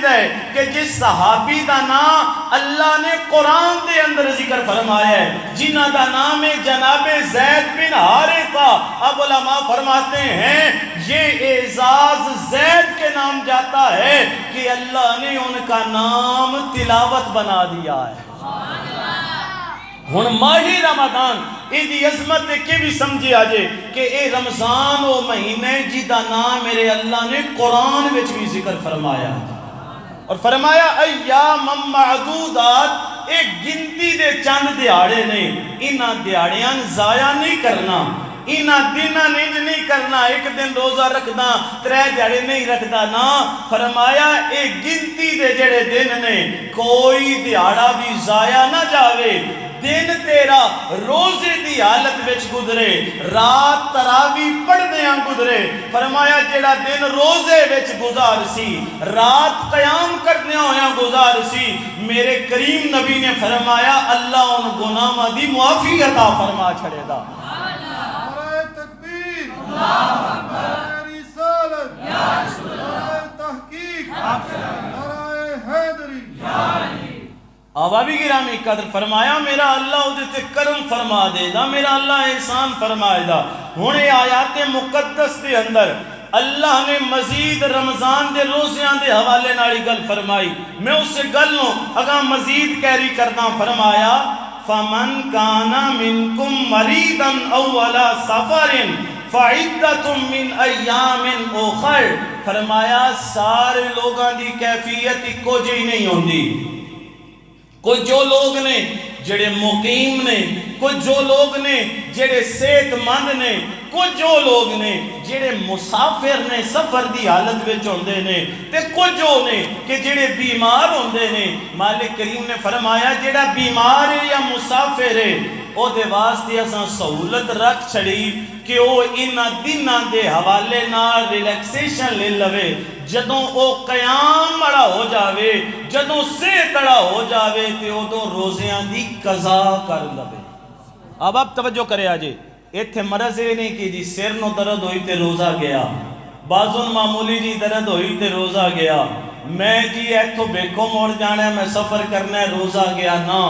ہے کہ جس صحابی دا نام اللہ نے قرآن دے اندر ذکر فرمایا ہے، جنہ دا نام ہے جناب زید بن حارثہ، اب علماء فرماتے ہیں یہ اعزاز زید کے نام جاتا ہے کہ اللہ نے ان کا نام تلاوت بنا دیا ہے۔ ہن ماہی رمضان ایدی عظمت کے بھی سمجھے آجے کہ اے رمضان و مہینے جیدہ نام میرے اللہ نے قرآن وچ بھی ذکر فرمایا اور فرمایا ایام معدودات، ایک گنتی دے چند دیاڑے نے، انہاں دیاڑیاں ضائع نہیں کرنا، انہاں دنہ نہیں کرنا، ایک دن روزہ رکھنا 3 دیاڑے نہیں رکھدا نا، فرمایا ایک گنتی دے جڑے دن نے کوئی دیاڑا بھی ضائع نہ جاوے، دن تیرا روزے دی حالت وچ گزرے، رات تراوی پڑھدیاں گزرے، فرمایا جڑا دن روزے وچ گزار سی، رات قیام کردیاں ہویاں گزار سی، میرے کریم نبی نے فرمایا اللہ ان گناہاں دی معافی عطا فرما چھڑے دا۔ نعرہ تکبیر، اللہ اکبر، رسالت، یا رسول اللہ، نعرہ تحقیق، نعرہ حیدری، یا علی۔ آبابی گرامی قدر فرمایا میرا اللہ ادھتے کرم فرما دے دا، میرا اللہ احسان فرمائے دا۔ ہونے آیات مقدس دے اندر اللہ نے مزید رمضان دے روزیاں دے حوالے ناڑی گل فرمائی، میں اس سے گل نو اگاں مزید کیری کرنا، فرمایا فَمَنْ كَانَ مِنْكُمْ مَرِيدًا أَوْ عَلَى سَفَرٍ فَعِدَّةٌ مِّنْ أَيَّامٍ أُخَرٍ، فرمایا سارے لوگاں دی کیفیت کو جی نہیں ہوندی، کوئی جو لوگ نے جڑے مقیم نے، کوئی جو لوگ نے جڑے صحت مند نے، کوئی جو لوگ نے جڑے مسافر نے سفر دی حالت وچ ہوندے نے، تے کوئی جو نے کہ جڑے بیمار ہوندے نے، مالک کریم نے فرمایا جڑا بیمار ہے یا مسافر ہے او دے واسطے اساں سہولت رکھ چھڑی کہ او انہاں دناں دے حوالے نال ریلیکسیشن لے لوے، جدوں او قیام مڑا ہو جاوے، جدوں صحتڑا ہو جاوے تے ادوں روزیاں دی قضا کر لوے۔ اب توجہ کرے آجے، ایتھے مرض یہ نہیں کہ جی سر نو درد ہوئی تے روزہ گیا، بازون معمولی جی درد ہوئی تے روزہ گیا، میں جی ایتھو بیکو موڑ جانا ہے، میں سفر کرنا ہے، روزہ گیا نا۔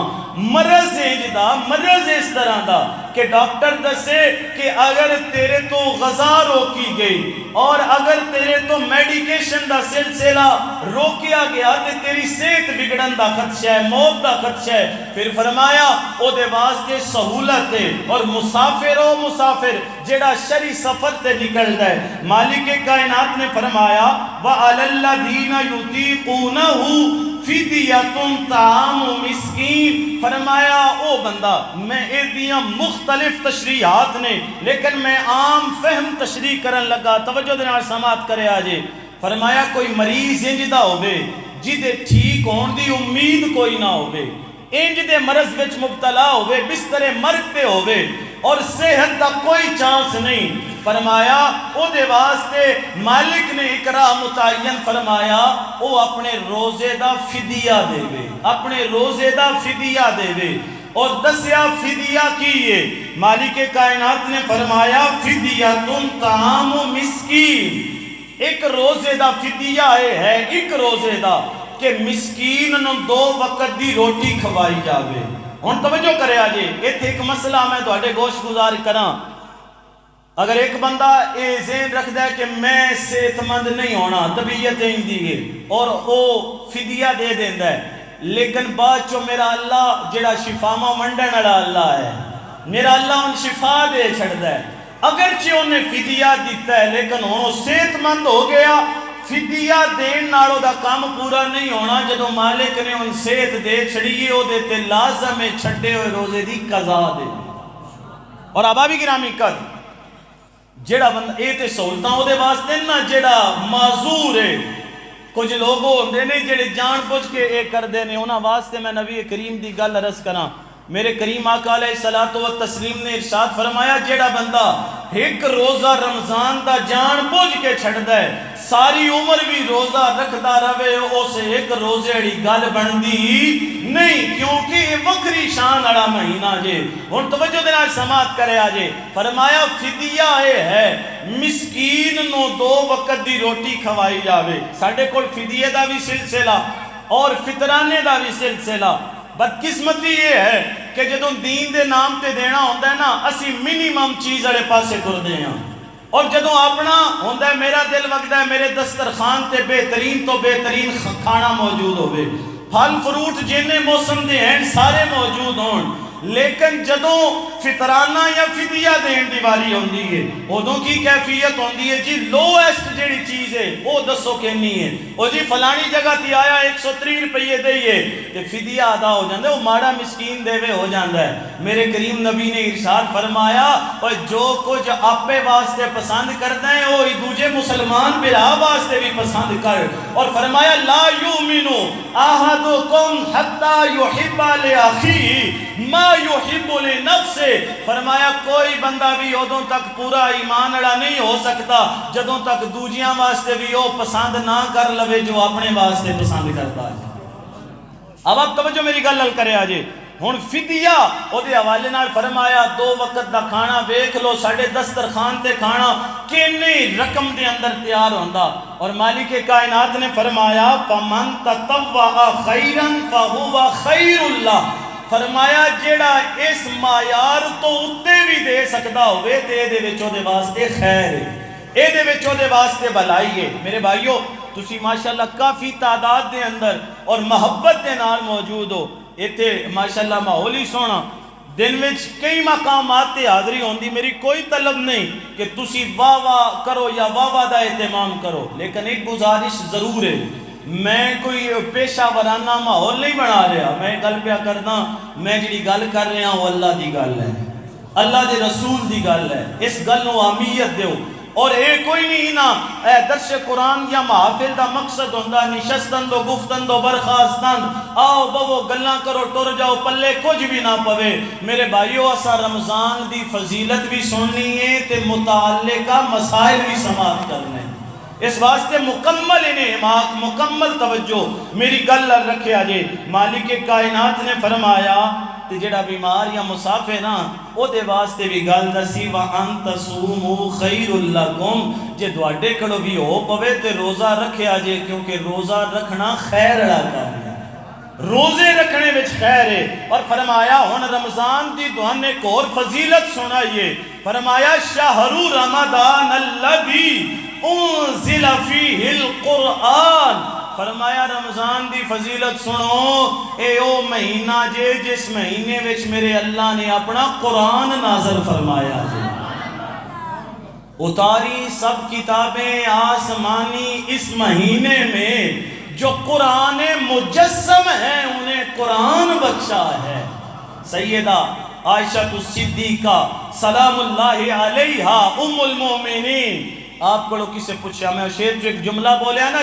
مرض دا مرض اس طرح دا کہ ڈاکٹر دسے کہ اگر تیرے تو غذا روکی گئی اور اگر تیرے تو میڈیکیشن دا سلسلہ روکیا گیا تے تیری صحت بگڑن دا خدشہ ہے، موت دا خدشہ ہے، پھر فرمایا او دے واسطے سہولت ہے، اور مسافر ہو مسافر جڑا شری سفر تے نکل دے، مالک کائنات نے فرمایا وَعَلَى الَّذِينَ يُطِيقُونَهُ فِدْيَةٌ طَعَامُ مِسْكِين، فرمایا او بندہ، میں ایدیاں مختلف تشریحات نے لیکن میں عام فہم تشریح کرن لگا، توجہ دینا سماعت کرے آجے، فرمایا کوئی مریض انج دا ہوئے جدے ٹھیک ہون دی امید کوئی نہ ہوئے، انج دے مرض وچ مبتلا ہوئے، بسترے مرتے ہوئے اور صحت دا کوئی چانس نہیں، فرمایا او دے واسطے مالک نے ایک راہ متعین فرمایا، او اپنے روزے دا فدیہ دے وے، اپنے روزے دا فدیہ دے وے، اور دسیا فدیہ کیے، مالک کائنات نے فرمایا فدیۃ طعام مسکین، ایک روزے دا فدیہ ہے ایک روزے دا کہ مسکین نو 2 وقت دی روٹی کھوائی جاوے۔ ہن توجہ کرے آجے، ایتھے ایک مسئلہ میں تواڈے گوش گزار کراں، اگر ایک بندہ اے ذہن رکھ دے کہ میں صحت مند نہیں ہونا، طبیعت نہیں دیئے اور او فدیہ دے دیندا ہے، لیکن بعد چو میرا اللہ جڑا شفاما منڈن والا اللہ ہے، میرا اللہ ان شفا دے چھڑدا ہے، اگرچہ انہیں فدیہ دیتا ہے لیکن انہوں صحت مند ہو گیا، فدیہ دین نالوں دا کام پورا نہیں ہونا، جدو مالک نے ان صحت دے چھڑیے او دیتے لازم چھڑے ہوئے روزے دی قضا دے۔ اور آبابی گرامی قدر جڑا بندہ اے تے سہولتاں او دے واسطے نہ جڑا معذور ہے، کچھ لوگ ہوندے نے جڑے جان بوجھ کے اے کر دے نے، انہاں واسطے میں نبی کریم دی گل عرض کراں، میرے کریم آقا علیہ الصلوۃ والتسلیم نے ارشاد فرمایا جڑا بندہ ایک روزہ رمضان دا جان بوجھ کے چھڑدا ہے، ساری عمر بھی روزہ رکھدا رہے، اسے ایک روزے دی گل بندی نہیں، کیونکہ یہ وکری شان والا مہینہ جے۔ ہن توجہ دے نال سماعت کرے آجے، فرمایا فدیہ اے ہے مسکین نو 2 وقت دی روٹی کھوائی جاوے۔ ساڈے کول فدیے دا بھی سلسلہ اور فطرانے دا بھی سلسلہ۔ بدقسمتی یہ ہے کہ جدوں دین دے نام تے دینا ہوندہ ہے نا، اسی منیمم چیز والے پاسے ٹردے ہیں، اور جدوں اپنا ہوندہ ہے میرا دل وگدا ہے میرے دسترخوان تے بہترین تو بہترین کھانا موجود ہوئے، پھل فروٹ جنہیں موسم دے ہیں سارے موجود ہون، لیکن جدوں فطرانہ یا فدیہ دین دی واری ہوندی ہے ادوں کی کیفیت ہوندی ہے جی لویسٹ جیڑی چیز ہے وہ دسو کہنی ہے، او جی فلانی جگہ تی آیا 130 روپے دئیے تے فدیہ ادا ہو جاندے، وہ ماڑا مسکین دے وے ہو جاندہ ہے۔ میرے کریم نبی نے ارشاد فرمایا اور جو کچھ آپے واسطے پسند کرتے ہیں وہ دوجے مسلمان برا واسطے بھی پسند کر، اور فرمایا لا یؤمنو احدکم حتی یحب لاخیہ ما یحب لنفسہ، فرمایا کوئی بندہ بھی ادوں تک پورا ایمان والا نہیں ہو سکتا جدوں تک دوجیاں واسطے بھی وہ پسند نہ کر لوے جو اپنے واسطے پسند کرتا ہے۔ اب آپ توجہ میری گل نال کرے آجے، ہن فدیہ او دے حوالے نال فرمایا 2 وقت دا کھانا ویکھ لو ساڈے دسترخوان تے کھانا کینی رقم دے اندر تیار ہوندا، اور مالک کائنات نے فرمایا فمن تطوع خیرا فہو خیر اللہ، فرمایا جیڑا اس معیار تو اتے بھی دے سکتا ہوئے تے اے دے وچوں دے واسطے خیر ہے، اے دے وچوں دے واسطے بھلائی ہے۔ میرے بھائیو تسی ماشاءاللہ کافی تعداد دے اندر اور محبت دے نال موجود ہو، ایتھے ماشاءاللہ ماحول ہی سونا، دن وچ کئی مقامات تے حاضری ہوندی، میری کوئی طلب نہیں کہ تسی واہ واہ کرو یا واہ واہ دا اہتمام کرو، لیکن ایک گزارش ضرور ہے، میں کوئی پیشہ ورانہ ماحول نہیں بنا رہا، میں گل پیا کرنا، میں جڑی گل کر رہا ہوں اللہ دی گل ہے، اللہ دے رسول دی گل ہے، اس گل نو اہمیت دیو، اور اے کوئی نہیں نا درس قرآن یا محافل دا مقصد ہوندہ نشستن دو گفتن دو برخاستن آؤ بو گلاں کرو ٹر جاؤ پلے کچھ بھی نہ پوے۔ میرے بھائیو اسا رمضان دی فضیلت بھی سننی ہے تے متعلقہ مسائل بھی سماعت کرنے، اس واسطے مکمل انہماک مکمل توجہ میری گل رکھے آجے۔ مالک کائنات نے فرمایا تے جڑا بیمار یا مسافر نا او دے واسطے بھی گل دسی وَأَن تَصُومُوا خَيْرٌ لَكُمْ، جے دوڑے کڑو بھی ہو پوے تے روزہ رکھے آجے، کیونکہ روزہ رکھنا خیر اڑا کام ہے، روزے رکھنے وچ خیر ہے۔ اور فرمایا ہن رمضان دی دعان نے ایک اور فضیلت سنائیے، فرمایا شہر رمضان الذی انزل فیہ القرآن، فرمایا رمضان دی فضیلت سنو، اے او مہینہ جے جس مہینے وچ میرے اللہ نے اپنا قرآن نازل فرمایا جے، اتاری سب کتابیں آسمانی اس مہینے میں، جو قرآن مجسم ہیں انہیں قرآن بخشا ہے۔ سیدہ عائشہ الصدیقہ سلام اللہ علیہا ام المومنین، آپ کو کسی سے پوچھا، میں شیر جو ایک جملہ بولیا نا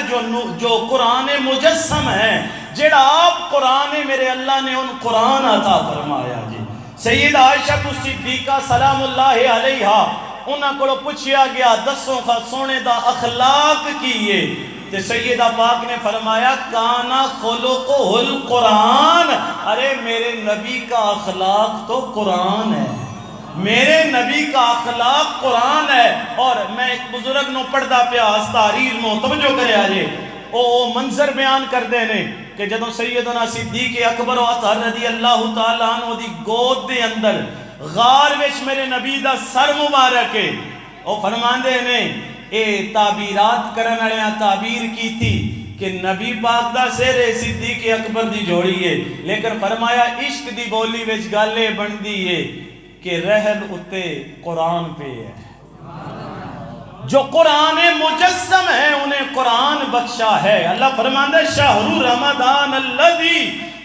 جو قرآن مجسم ہے، جیڑا آپ قرآن میرے اللہ نے ان قرآن عطا فرمایا جی۔ سیدہ عائشہ الصدیقہ سلام اللہ علیہا انہاں کو پوچھیا گیا دسوں کا سونے دا اخلاق کیے، تے سیدہ پاک نے فرمایا کانا خلقہ القرآن، ارے میرے نبی کا اخلاق تو قرآن ہے، میرے نبی کا اخلاق قرآن ہے۔ اور میں ایک بزرگ نو پڑھدا پیا اس تحریر نو توجہ کرے آجے، او منظر بیان کر دینے کہ جدوں سیدنا صدیق اکبر و اطہر رضی اللہ تعالیٰ عنہ دی گود دے اندر غار وچ میرے نبی دا سر مبارک ہے، او فرماندے نے اے تعبیرات کرن والے تعبیر کی تھی کہ نبی پاک دا سر صدیق اکبر دی جوڑی ہے، لیکن فرمایا عشق دی بولی وچ گل بندی ہے کہ رہل اتے قرآن پہ ہے، جو قرآن مجسم ہے انہیں قرآن بخشا ہے۔ اللہ فرماندہ شہر رمضان الذی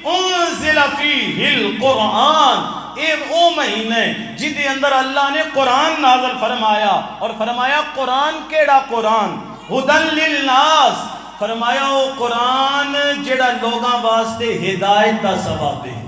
انزل فیہ القرآن، اے او مہینے جدے اندر اللہ نے قرآن نازل فرمایا، اور فرمایا قرآن کیڑا قرآن ہدی للناس، فرمایا او قرآن جڑا لوگاں واسطے ہدایت دا سبب ہے،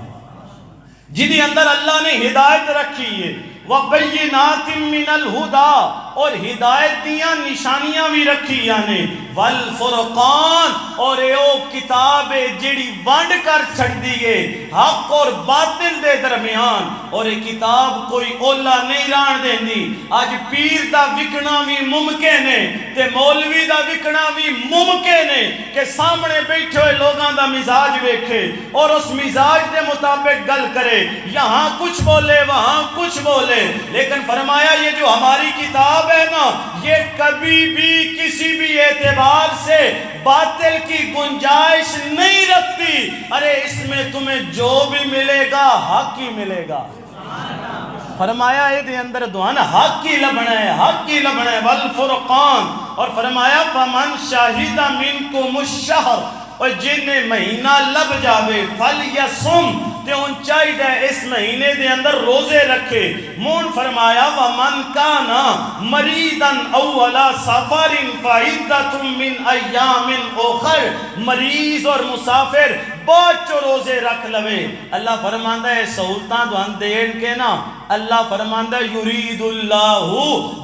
جدی اندر اللہ نے ہدایت رکھی ہے، وَبَيِّنَاتٍ مِّنَ الْهُدَى، اور ہدایت دیاں نشانیاں بھی رکھی یعنی وَالْفُرْقَانِ، اور اے او کتاب ہے جیڑی وانڈ کر چھڑ دیئے حق اور باطل دے درمیان، اور یہ کتاب کوئی اولا نہیں ران دیں دی۔ آج پیر دا وکنا بھی ممکن ہے تے مولوی دا وکنا بھی ممکن ہے کہ سامنے بیٹھے ہوئے لوگاں دا مزاج ویکھے اور اس مزاج دے مطابق گل کرے، یہاں کچھ بولے وہاں کچھ بولے، لیکن فرمایا یہ جو ہماری کتاب ہے نا یہ کبھی بھی کسی بھی اعتبار سے باطل کی گنجائش نہیں رکھتی۔ ارے اس میں تمہیں جو بھی ملے گا حق ہی ملے گا۔ فرمایا اے دے اندر دعان حق کی لبنا ہے، حق کی لبنا ہے والفرقان، اور فرمایا فمن شاہد منکم الشہر، اور جنہیں مہینہ لب جاوے فلیصم، تے ان چاہیے اس مہینے دے اندر روزے رکھے۔ مون فرمایا ومن کانا مریضا اولا سفر فعدۃ من ایام اخر، مریض اور مسافر بچو روزے رکھ لوے۔ اللہ فرماندا ہے سہولتاں دوان دین کے نا، اللہ فرماندا ہے یرید اللہ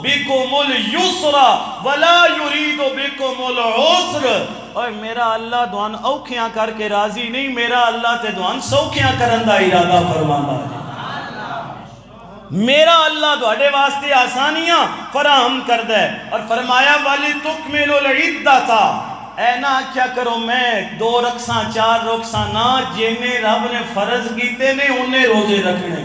بکم اليسر ولا یرید بکم العسر، اور میرا اللہ دوان اوکھیاں کر کے راضی نہیں، میرا اللہ تے دوان سوکھیاں کرن دا ارادہ فرماندا ہے۔ میرا اللہ دوڑے واسطے آسانیاں فراہم کردہ ہے، اور فرمایا والی تکمل العدۃ، اے نہ کیا کرو میں 2 رکساں 4 رکساں نہ، جنہیں رب نے فرض کیتے نے انہیں روزے رکھنے۔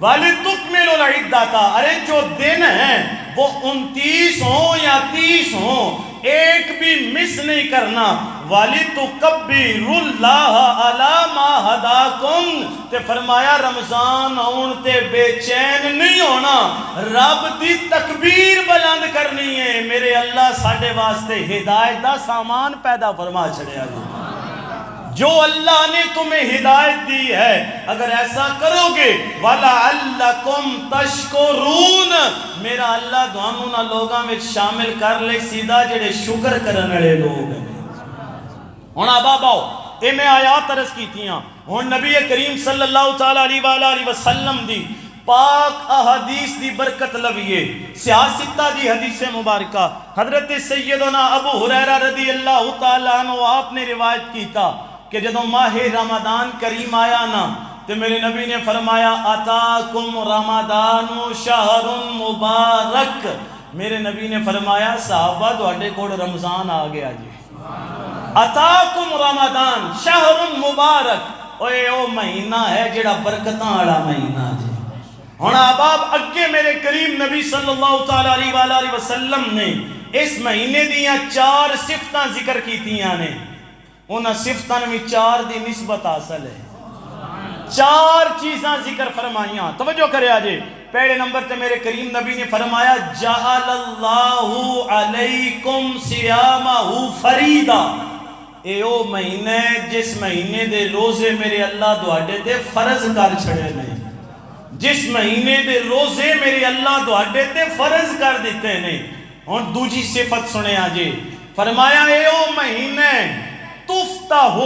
والی تکمل العدۃ، ارے جو دن ہیں وہ 29 ہوں یا 30 ہوں، ایک بھی مس نہیں کرنا۔ وَلِتُكَبِّرُ اللَّهَ عَلَى مَا هَدَاكُمْ، تے فرمایا رمضان آن تے بے چین نہیں ہونا، رب دی تکبیر بلند کرنی ہے۔ میرے اللہ ساڑھے واسطے ہدایت دا سامان پیدا فرما چھڑے آگے۔ جو اللہ نے تمہیں ہدایت دی ہے اگر ایسا کرو گے وَلَعَلَّكُمْ تَشْكُرُونَ، میرا اللہ دوانوں نہ لوگاں میں شامل کر لے سیدھا جڑے شکر کرنے لوگ ہیں۔ ہونا باباؤ اے میں آیات عرض کی تھیاں، ہون نبی کریم صلی اللہ علیہ وسلم دی پاک احادیث دی برکت لویے، سیاستہ دی حدیث مبارکہ حضرت سیدنا ابو ہریرہ رضی اللہ تعالیٰ عنہ آپ نے روایت کی تھا کہ جدو ماہ رمضان کریم آیا نا تو میرے نبی نے فرمایا اتاکم رمضان شہر مبارک، میرے نبی نے فرمایا صحابہ دوڑے کوڑ رمضان آ گیا جی، اتاکم رمضان شہر مبارک، اوے او مہینہ ہے جڑا برکتاں آڑا مہینہ جی۔ ہونا اباب اگے میرے کریم نبی صلی اللہ علیہ وسلم نے اس مہینے دیاں 4 صفتاں ذکر کی تھیاں نے، انہاں صفتاں میں 4 دی نسبت حاصل ہے، 4 چیزاں ذکر فرمائیاں، توجہ کرے آجے۔ پہلے نمبر تے میرے کریم نبی نے فرمایا جعل اللہ علیکم صیامہ فریدہ، اے او مہینے جس مہینے دے روزے میرے اللہ دوڑے تے فرض کر چھڑے نہیں، جس مہینے دے روزے میرے اللہ دوڑے تے فرض کر دیتے نہیں۔ اور دوجی صفت سنے آجے، فرمایا اے او مہینے تفتح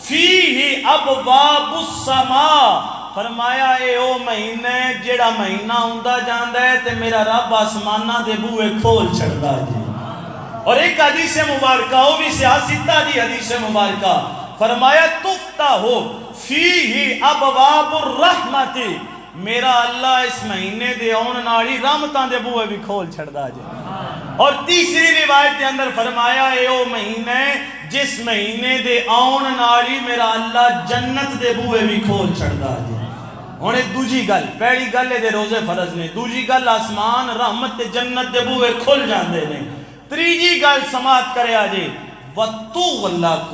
فیہ ابواب السماء، فرمایا اے او مہینے جڑا مہینہ ہوندہ جاندہ ہے تے میرا رب آسمانہ دے بوئے کھول چھڑتا جی۔ اور ایک حدیث مبارکہ وہ بھی سیاستہ دی حدیث مبارکہ، فرمایا تفتح فیہ ابواب الرحمت، میرا اللہ اس مہینے دے آن ناڑی رحمتاں دے بوئے بھی کھول چھڑتا جی۔ اور تیسری روایت دے اندر فرمایا اے او مہینے جس مہینے دے آن ناڑی میرا اللہ جنت دے بوئے بھی کھول چھڑتا جی۔ انہیں دوجی گل، پہلی گل دے روزے فرض نے، دوجی گل آسمان رحمت دے جنت دے بوئے کھل جاندے نے، تریجی گل سماعت کرے آجے وَتُغْلَقُ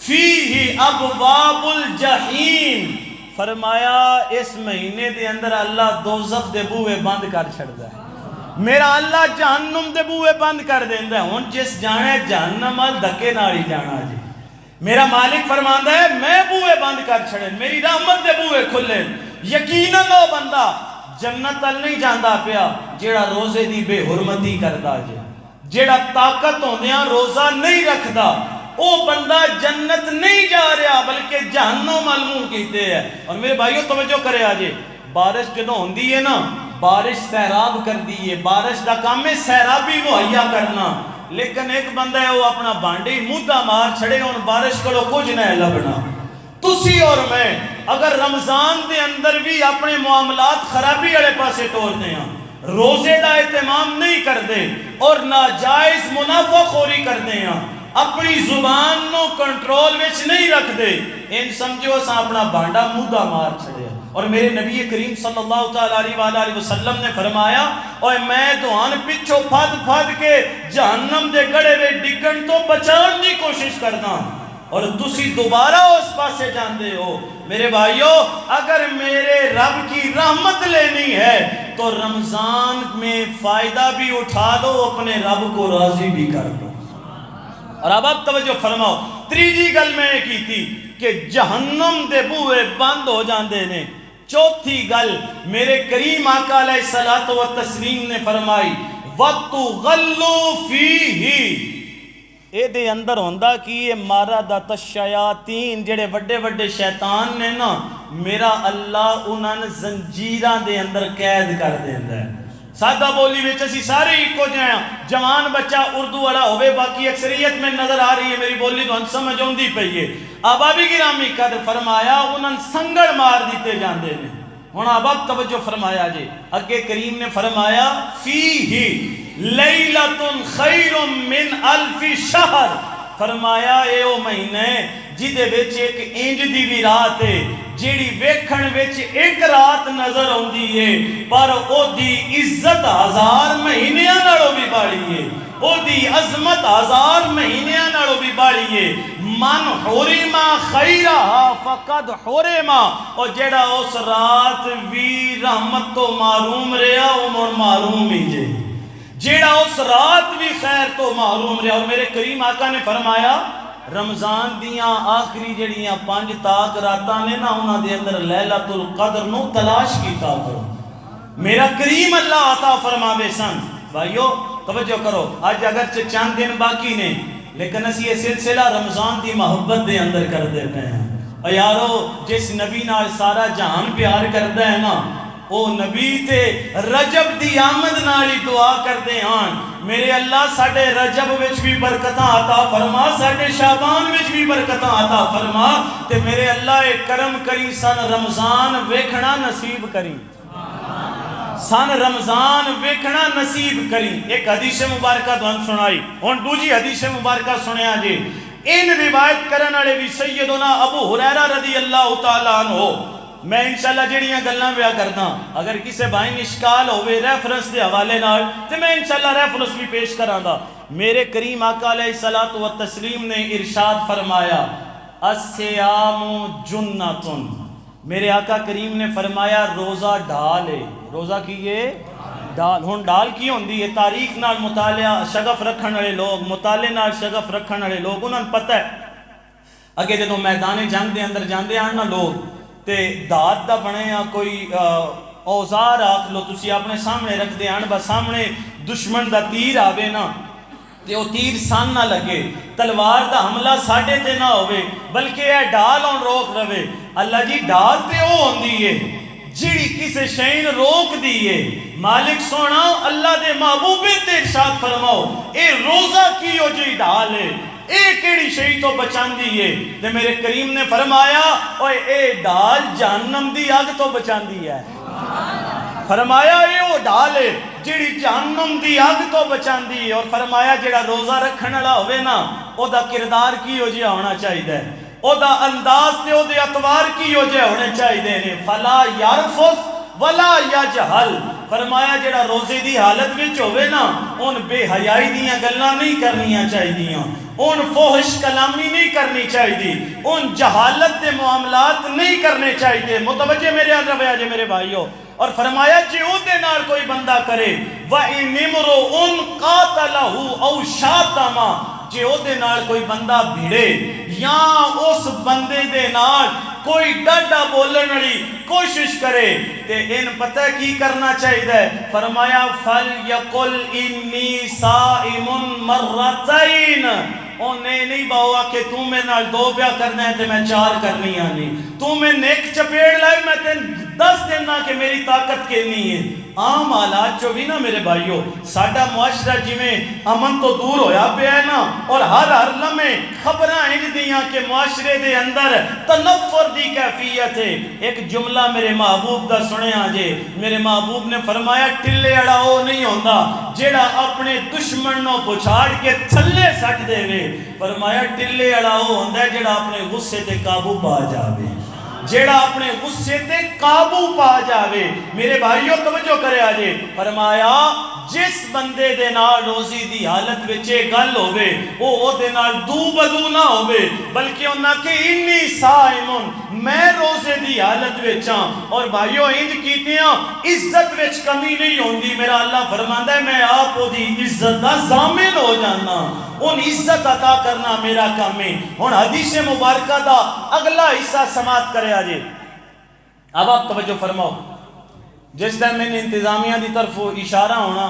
فِيهِ أَبْوَابُ الْجَحِيمِ، فرمایا اس مہینے دے اندر اللہ دوزخ دے بوئے بند کر چھڑتا ہے، میرا اللہ جہنم دے بوئے بند کر دیندہ ہے۔ ہون جس جانے جہنم آل دھکے ناڑی جانا جی، میرا مالک فرماندہ ہے میں بوئے بند کر چھڑے، میری رحمت دے بوئے کھلے، یقیناً وہ بندہ جنت ال نہیں جاندہ پیا جیڑا روزے دی بے حرمتی کردہ جی، جیڑا طاقت ہوندیاں روزہ نہیں رکھدا، او بندہ جنت نہیں جا رہا بلکہ جہنم معلوم کیتے ہیں۔ اور میرے بھائیوں توجہ کرے آجے، بارش جدوں ہوندی ہے نا، بارش سیراب کر دیئے، بارش دا کام میں سیرابی مہیا کرنا، لیکن ایک بندہ ہے وہ اپنا بانڈی مدہ مار چھڑے ان بارش کرو کچھ نہ لبنا. تسی اور میں اگر رمضان دے اندر بھی اپنے معاملات خرابی والے پاسے ٹورتے ہیں, روزے دا اہتمام نہیں کرتے اور ناجائز منافع خوری کرتے ہیں, اپنی زبان نو کنٹرول وچ نہیں رکھ دے, ان سمجھو اساں اپنا بانڈا مدہ مار چھڑیا. اور میرے نبی کریم صلی اللہ علیہ وسلم نے فرمایا اوے میں دوان پچھو پھد پھد کے جہنم دے گڑے وے ڈگن تو بچان دی کوشش کرنا, اور تسی دوبارہ اس پاسے جاندے ہو. میرے بھائیو, اگر میرے رب کی رحمت لینی ہے تو رمضان میں فائدہ بھی اٹھا دو, اپنے رب کو راضی بھی کر دو. اور اب توجہ فرماؤ, تیجی گل میں کی تھی کہ جہنم دے بوئے بند ہو جاندے نے. چوتھی گل میرے کریم آقا علیہ الصلوۃ والتسلیم نے فرمائی وَتُغَلُّ فِيهِ, اے دے اندر ہوندا کہ یہ مارادۃ الشیاطین جڑے وڈے وڈے شیطان نے نا, میرا اللہ انہاں نے زنجیراں دے اندر قید کر دیندا ہے. سادہ بولی وچ اسی سارے ایکو جہاں, جوان بچہ اردو والا ہوئے, باقی اکثریت میں نظر آ رہی ہے میری بولی تو ہن سمجھ اوندی پئی ہے. آبابی گرامی قدر فرمایا انہاں سنگڑ مار دیتے جاندے نے. ہن آباب توجہ فرمایا جی, اگے کریم نے فرمایا فیہ لیلۃ خیر من الف شہر, فرمایا اے او مہینے جدے وچ ایک انج دی بھی رات ہے جیڑی ویکھن وچ ایک رات نظر آندی ہے, پر او دی عزت ہزار مہینیاں نالوں بھی باڑی ہے, او دی عظمت ہزار مہینیاں نالوں بھی باڑی ہے. من حرم خیرہا فقد حرم, اور جیڑا اس رات بھی رحمت تو معروم رہا وہ معروم ہی جے, جیڑا اس رات بھی خیر تو معروم رہا. اور میرے کریم آقا نے فرمایا رمضان دیاں آخری جڑیاں 5 تاک راتاں نے نا, انہاں دے اندر لیلۃ القدر نو تلاش کیتا کرو. میرا کریم اللہ عطا فرماوے سن. بھائیو توجہ کرو, آج اگرچہ چند دن باقی نے لیکن اسی یہ سلسلہ رمضان دی محبت دے اندر کر دے پہ ہیں. اور یارو جس نبی نال سارا جہان پیار کردا ہے نا, او نبی تے رجب دی آمد نالی دعا کر دے ہاں, میرے اللہ ساڑھے رجب وچ بھی برکتاں عطا فرما, ساڑھے شعبان وچ بھی برکتاں عطا فرما, تے میرے اللہ کرم کری سن رمضان ویکھنا نصیب کری, سن رمضان ویکھنا نصیب کری. ایک حدیث مبارکہ تو ہم سنائی, اور دوجی حدیث مبارکہ سنیا جی. ان روایت کرن والے بھی سیدنا ابو ہریرہ رضی اللہ تعالیٰ عنہ. میں انشاءاللہ جڑیاں گلاں بیان کردا, اگر کسے بھائی نشکال ہوئے ریفرنس دے حوالے نال تے میں انشاءاللہ ریفرنس بھی پیش کراندا. میرے کریم آقا علیہ الصلوۃ والتسلیم نے ارشاد فرمایا الصیام جنۃ, میرے آقا کریم نے فرمایا روزہ ڈھال ہے. روزہ کیے ڈال. ہن ڈال کی ہوندی ہے, تاریخ نال مطالعہ شغف رکھن والے لوگ, مطالعے نال شغف رکھن والے لوگ, انہاں پتہ ہے اگے جدوں میدان جنگ دے اندر جاندے آن نا لوگ, تے داد دا بنے یا کوئی اوزار آکھ لو تسی اپنے سامنے رکھ دے آن, بس سامنے دشمن دا تیر آوے نا تے وہ تیر سان نہ لگے, تلوار دا حملہ ساڑھے تے نہ ہوئے, بلکہ اے ڈال ہون روک رہے. اللہ جی ڈال تے او ہوندی ہے جیڑی کسے شئین روک دیئے. مالک سونا اللہ دے محبوبے تے ارشاد فرماؤ اے روزہ کیو جی ڈال ہے, اے کیڑی شئی تو بچان دیئے. تے میرے کریم نے فرمایا اوے اے ڈال جہنم دی آگ تو بچان دیئے. فرمایا اے او ڈال ہے جیڑی جہنم دی آگ تو بچان دیئے. اور فرمایا جیڑا روزہ رکھن والا ہوئے نا, او دا کردار کی ہو جیا ہونا چاہیے, او دا انداز تے او دے اتوار کی ہو جیا ہونے چاہیے. فلا یرفث ولا یجہل, فرمایا جیڑا روزے دی حالت وچ ہوئے نا, ان بے حیائی دیاں گلاں نہیں کرنیاں چاہیے, ان فحش کلامی نہیں کرنی چاہیے, ان جہالت دے معاملات نہیں کرنے چاہیے. متوجہ میرے رویا جے میرے بھائیو. اور فرمایا جی او دے نال کوئی بندہ کرے وَإِنِ امْرُؤٌ قَاتَلَهُ أَوْ شَاتَمَ, جے او دے نال کوئی بندہ بھیڑے یا اس بندے دے نال کوئی ڈاڈا بولن والی کوشش کرے, تے ان پتہ کی کرنا چاہیے. فرمایا فَلْيَقُلْ إِنِّي صَائِمٌ مَرَّتَيْنِ, انہیں نہیں باؤا کہ تم میں نال 2 پیا کرنا ہے تے میں 4 کرنی آنی, تم میں نیک چپیڑ لائے میں تے دس دینا کہ میری طاقت کینی ہے۔ عام حالات جو بھی نا میرے بھائیو، ساڈا معاشرہ جویں امن تو دور ہویا پیا ہے نا، اور ہر لمحے خبراں انج دیاں کہ معاشرے دے اندر تنفر دی کیفیت ہے۔ ایک جملہ میرے محبوب دا سنیا جے، میرے محبوب نے فرمایا ٹلے اڑا او نہیں ہوندا جیڑا اپنے دشمن نو پچھاڑ کے تھلے سٹ دے وے، فرمایا ٹلے اڑا او ہوندا ہے جیڑا اپنے غصے تے قابو پا جاوے، جیڑا اپنے غصے تے قابو پا جاوے۔ میرے بھائیو توجہ کرے آجے، فرمایا جس بندے دے نال روزی دی حالت وچے گل ہوئے او دے نال دو بدو نہ ہوئے، بلکہ انہاں کہ انی سائمون، میں روزے دی حالت وچاں، اور بھائیو انج کیتیاں عزت وچ کمی نہیں ہوندی۔ میرا اللہ فرماندا ہے میں آپ دی عزت دا ضامن ہو جانا، ان عزت عطا کرنا میرا کام ہے۔ ہن حدیث مبارکہ دا اگلا حصہ سماعت کرے آجے۔ اب آپ توجہ فرماؤ، جس ٹائم میں نے انتظامیہ دی طرف اشارہ ہونا،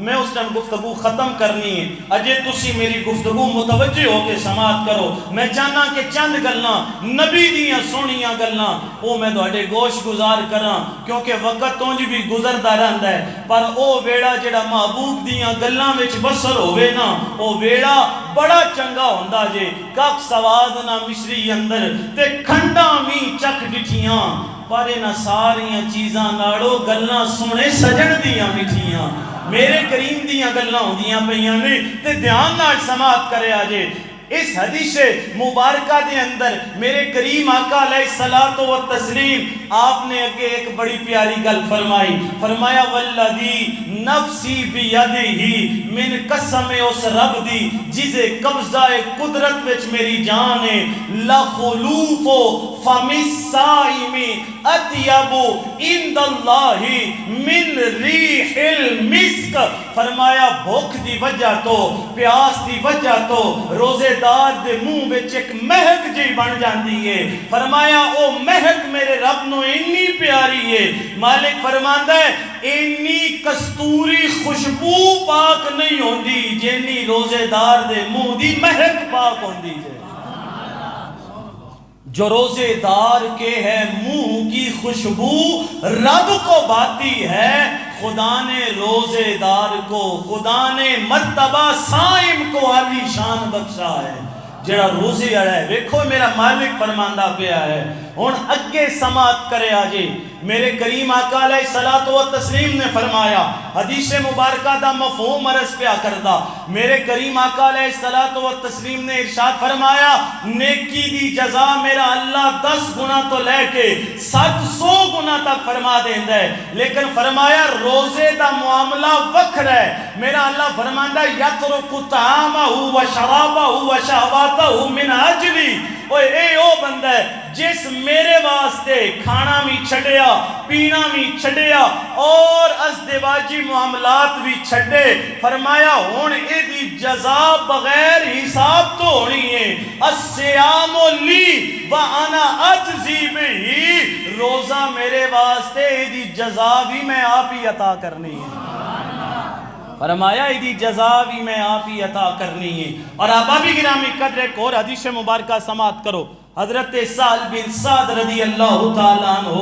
میں اس ٹائم گفتگو ختم کرنی ہے، اجے تسی میری گفتگو متوجہ ہو کے سماعت کرو۔ میں چاہنا کہ چند گلاں نبی دیاں سونیاں گلاں او میں تواڈے گوش گزار کراں، کیونکہ وقت تونج بھی گزردا رہندا ہے، پر او ویڑا جڑا محبوب دیاں گلاں وچ بسر ہوئے نا، او ویڑا بڑا چنگا ہوندا جے۔ کک سواد نہ مصری اندر تے کھنڈاں بھی چکھ ڈٹھیاں، پر انہاں ساریاں چیزاں ناڑو گلاں سونے سجن دیاں مٹھیاں، میرے کریم دیاں گلاں ہوندیاں پیاں نے، تے دھیان نال سماعت کرے آجے۔ اس حدیث مبارکہ دے اندر میرے کریم آقا علیہ الصلوۃ والتسلیم آپ نے اگے ایک بڑی پیاری گل فرمائی، فرمایا والذی نفسی بیدہ، من قسم اس رب دی جسے قبضہ قدرت وچ میری جان ہے، لخلوف فم الصائم اطیب عند اللہ من ریح المسک، فرمایا بھوک دی وجہ تو، پیاس دی وجہ تو روزے دار دے منہ وچ ایک مہک جی بن جاندی ہے، فرمایا او مہک میرے رب نو انی پیاری ہے، مالک فرماندا ہے انی کستوری خوشبو پاک نہیں ہوندی جنی روزے دار دے منہ دی مہک پاک ہوندی ہے۔ جو روزے دار کے ہے منہ کی خوشبو رب کو بھاتی ہے، خدا نے روزے دار کو، خدا نے مرتبہ صائم کو عالی شان بخشا ہے، جڑا روزے اڑا ہے۔ ویکھو میرا مالک فرماندہ پیا ہے، ہن اگے سماعت کرے آجے۔ میرے کریم آقا علیہ الصلوۃ والتسلیم نے فرمایا، حدیث مبارکہ دا مفہوم عرض پیا کردہ، میرے کریم آقا علیہ الصلوۃ والتسلیم نے ارشاد فرمایا نیکی دی جزا میرا اللہ 10 گنا تو لے کے 700 گنا تک فرما دیندہ ہے، لیکن فرمایا روزے دا معاملہ وکھرا ہے۔ میرا اللہ فرماندہ یترک طعامہ و شرابہ و شہواتہ من اجلی، اے او بندہ ہے جس میرے واسطے کھانا بھی چھڑیا، پینا بھی چھڑیا اور ازدواجی معاملات بھی چھڑے، فرمایا ہون اے دی جزا بغیر حساب تو ہونی ہے، الصیام لی وانا اجزی بہی، روزہ میرے واسطے اے دی جزا بھی میں آپ ہی عطا کرنی ہے، فرمایا ایدی جزا بھی میں آپ ہی عطا کرنی ہے۔ اور آبابی گرامی قدر ایک اور حدیث مبارکہ سماعت کرو، حضرت سہل بن سعد رضی اللہ تعالیٰ عنہ،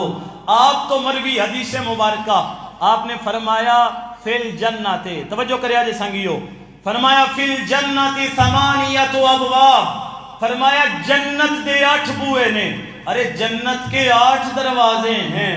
آپ تو مروی حدیث مبارکہ آپ نے فرمایا فی الجنت، توجہ کریا جے سنگیو، فرمایا فی الجنت 8 ابواب، فرمایا جنت دے 8 بوئے نے، ارے جنت کے 8 دروازے ہیں،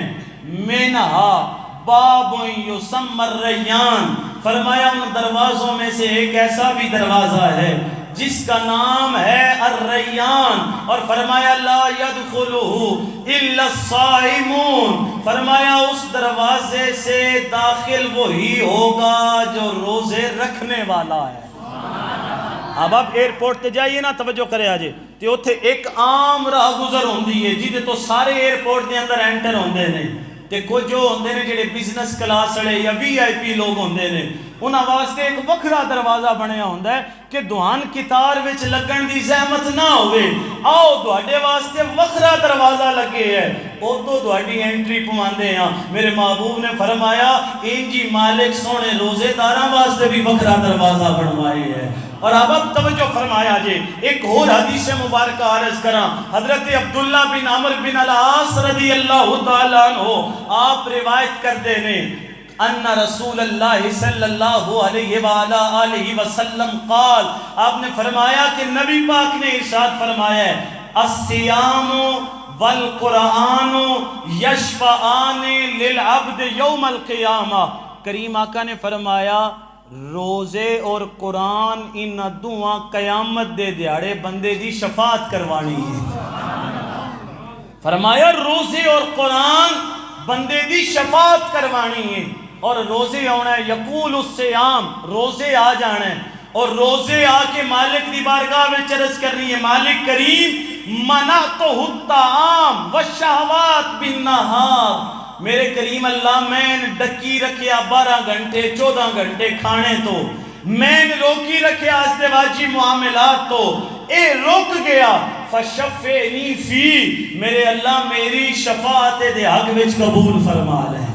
منہا باب یسمی الریان، فرمایا ان دروازوں میں سے ایک ایسا بھی دروازہ ہے جس کا نام ہے الریان، اور فرمایا لا يدخلہ الا الصائمون، فرمایا اس دروازے سے داخل وہی ہوگا جو روزے رکھنے والا ہے۔ اب آپ ایئرپورٹ تے جائیے نا، توجہ کرے آجے، تے اوتھے ایک عام راہ گزر ہوندی ہے جی تو سارے ایئرپورٹ دے اندر انٹر ہوندے نے، تے کچھ جو ہوندے نے جڑے بزنس کلاس والے یا وی آئی پی لوگ ہوندے نے، انہاں واسطے ایک وکھرا دروازہ بنیا ہوندا ہے کہ دہان کتار وچ لگن دی زحمت نہ ہوئے، آؤ تہاڈے واسطے وکھرا دروازہ لگے ہے، ادو تہاڈی انٹری پواندے ہاں۔ میرے محبوب نے فرمایا انجی مالک سونے روزے داراں واسطے بھی وکھرا دروازہ بنوائے ہے۔ اور اب توجہ فرمایا جے ایک اور حدیث مبارکہ عرض کراں، حضرت عبداللہ بن عمر بن العاص رضی اللہ تعالیٰ عنہ آپ روایت کرتے ہیں ان رسول اللہ صلی اللہ علیہ وآلہ وسلم قال، آپ نے فرمایا کہ نبی پاک نے ارشاد فرمایا ہے الصیام والقرآن یشفعان للعبد یوم القیامہ، کریم آقا نے فرمایا روزے اور قرآن ان دعا قیامت دے دیاڑے بندے دی شفاعت کروانی ہے۔ فرمایا روزے اور قرآن بندے دی شفاعت کروانی ہے، اور روزے آنا ہے، یقول الصیام روزے آ جانا ہے، اور روزے آ کے مالک دی بارگاہ میں عرض کرنی ہے مالک کریم منعتہ الطعام والشہوات بالنہار، میرے کریم اللہ میں نے ڈکی رکھیا 12 گھنٹے 14 گھنٹے کھانے تو، میں نے روکی رکھیا ازدواجی معاملات تو، اے روک گیا فشفعنی فی، میرے اللہ میری شفاعت دے حق وچ قبول فرما لے،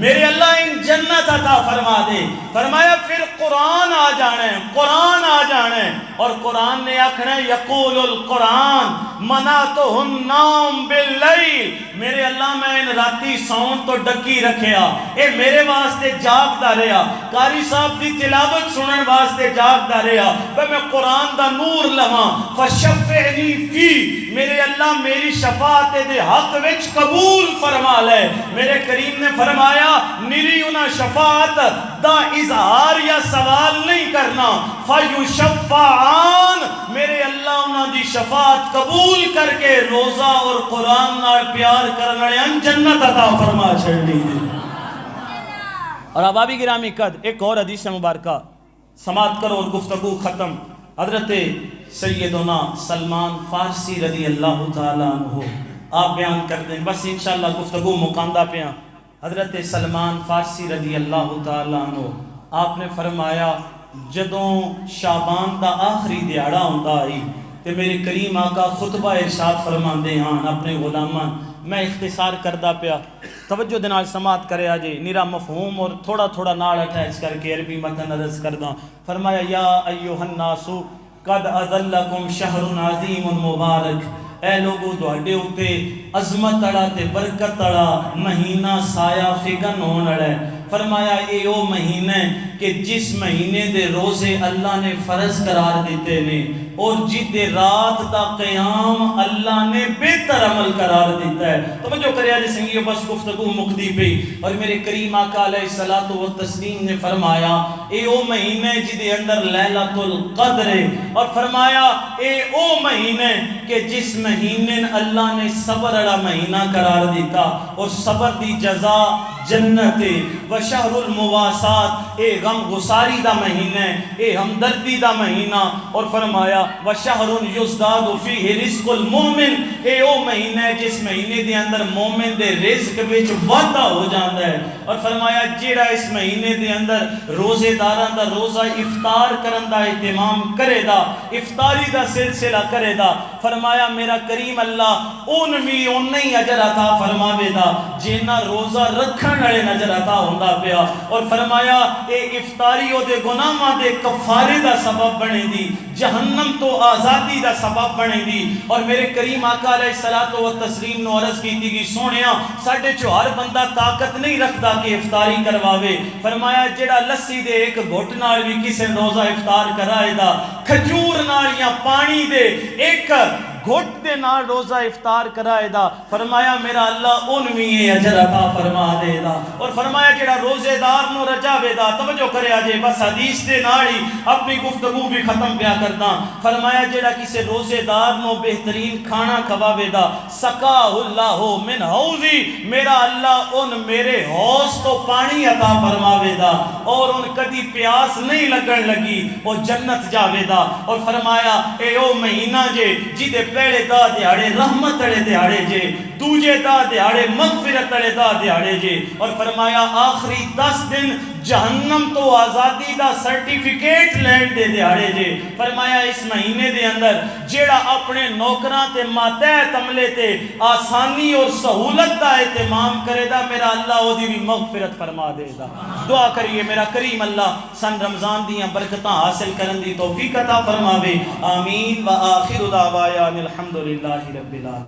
میرے اللہ ان جنت عطا فرما دے۔ فرمایا پھر قرآن آ جانا ہے، قرآن آ جانا ہے، اور قرآن نے آکھنا ہے یقول القرآن منعتہ النوم باللیل، میرے اللہ میں ان راتی سون تو ڈکی رکھیا، اے میرے واسطے جاگدا رہیا، قاری صاحب دی تلاوت سنن واسطے جاگدا رہیا، میں قرآن دا نور لواں فشفعنی فی، میرے اللہ میری شفاعت دے حق وچ قبول فرما لے۔ میرے کریم نے فرمایا میری انہاں شفاعت دا اظہار یا سوال نہیں کرنا، فیشفعان، میرے اللہ انہاں دی شفاعت قبول کر کے روزہ اور قرآن نال پیار کرنے والے جنت عطا فرما چھڑنی ہے۔ اور احبابی گرامی قد ایک اور حدیث مبارکہ سماعت کرو اور گفتگو ختم۔ حضرت سیدنا سلمان فارسی رضی اللہ تعالیٰ عنہ آپ بیان کر دیں، بس انشاءاللہ گفتگو مکاندہ پہ ہیں۔ حضرت سلمان فارسی رضی اللہ تعالیٰ عنہ آپ نے فرمایا جدوں شعبان دا آخری دیاڑا ہوندا آئی تے میرے کریم آقا خطبہ ارشاد فرماندے ہاں اپنے غلامان، میں اختصار کردہ پیا، توجہ دنال سماعت کرے آجے، نیرا مفہوم اور تھوڑا تھوڑا نال اٹیچ کر کے عربی متن عرض کردہ۔ فرمایا یا ایوہ الناس قد اذلکم شہر عظیم مبارک، اے لوگو دوڑے ہوتے عظمت اڑا تے برکت اڑا مہینہ سایہ فگن ہون اڑے۔ فرمایا اے او مہینے کہ جس مہینے دے روزے اللہ نے فرض قرار دیتے نے، اور جس دے رات دا قیام اللہ نے بہتر عمل قرار دیتا ہے۔ توجہ کرے آجے سنگیو بس گفتگو مقدی پہ، اور میرے کریم آقا علیہ السلام نے فرمایا اے او مہینے جدے اندر لیلۃ القدر، اور فرمایا اے او مہینے کہ جس مہینے اللہ نے صبر اڑا مہینہ قرار دیتا، اور صبر دی جزا جنت وشہر المواسات، اے غم گساری دا مہینہ، اے ہمدردی دا مہینہ، اور فرمایا وشہر یزداد فیہ رزق المومن، اے او مہینہ جس مہینے دے اندر مومن دے رزق وچ وعدہ ہو جاندہ ہے۔ اور فرمایا جیڑا اس مہینے دے اندر روزے داراں دا روزہ افطار کرن دا اہتمام کرے دا، افطاری دا سلسلہ کرے دا، فرمایا میرا کریم اللہ نہیں اجر عطا فرماوے دا جینا روزہ رکھن والے نظر عطا ہوندا پیا۔ اور فرمایا اے افطاری او دے گناہاں دے کفارے دا سبب بنے دی، جہنم تو آزادی دا سبب بنے دی۔ اور میرے کریم آقا علیہ السلام نو عرض کیتی گی سونیا ساڈے چو ہر بندہ طاقت نہیں رکھدا کہ افطاری کرواوے، فرمایا جڑا لسی دے ایک گھٹ نال بھی کسے روزہ افطار کرائے دا، کھجور نال یا پانی دے ایک گھٹ دے نال روزہ افطار کرائے دا، فرمایا میرا اللہ انوی اجر عطا فرما دے دا۔ اور فرمایا جڑا روزے دار نو رجاوے دا، توجہ کرے آجے بس حدیث دے ناڑی اپنی گفتگو بھی ختم پیا کردا، فرمایا جڑا کسے روزے دار نو بہترین کھانا کھواوے دا، سقا اللہ من حوضی، میرا اللہ ان میرے حوض تو پانی عطا فرماوے دا، اور ان کدی پیاس نہیں لگن لگی وہ جنت جاوے دا۔ اور فرمایا اے او مہینہ جے جدے پہلے دا دیاڑے رحمت اڑے دیاڑے جے، دوجے دا دیاڑے مغفرت اڑے دا دیاڑے جے، اور فرمایا آخری 10 دن جہنم تو آزادی دا سرٹیفکیٹ لین دے دیہڑے جے فرمایا اس مہینے دے اندر جیڑا اپنے نوکراں تے ماتحت عملے تے آسانی اور سہولت دا اہتمام کرے دا میرا اللہ او دی بھی مغفرت فرما دے دا دعا کریے میرا کریم اللہ سن رمضان دیاں برکتاں حاصل کرن دی توفیق عطا فرماوے آمین و آخر دعوانا الحمدللہ رب العالمین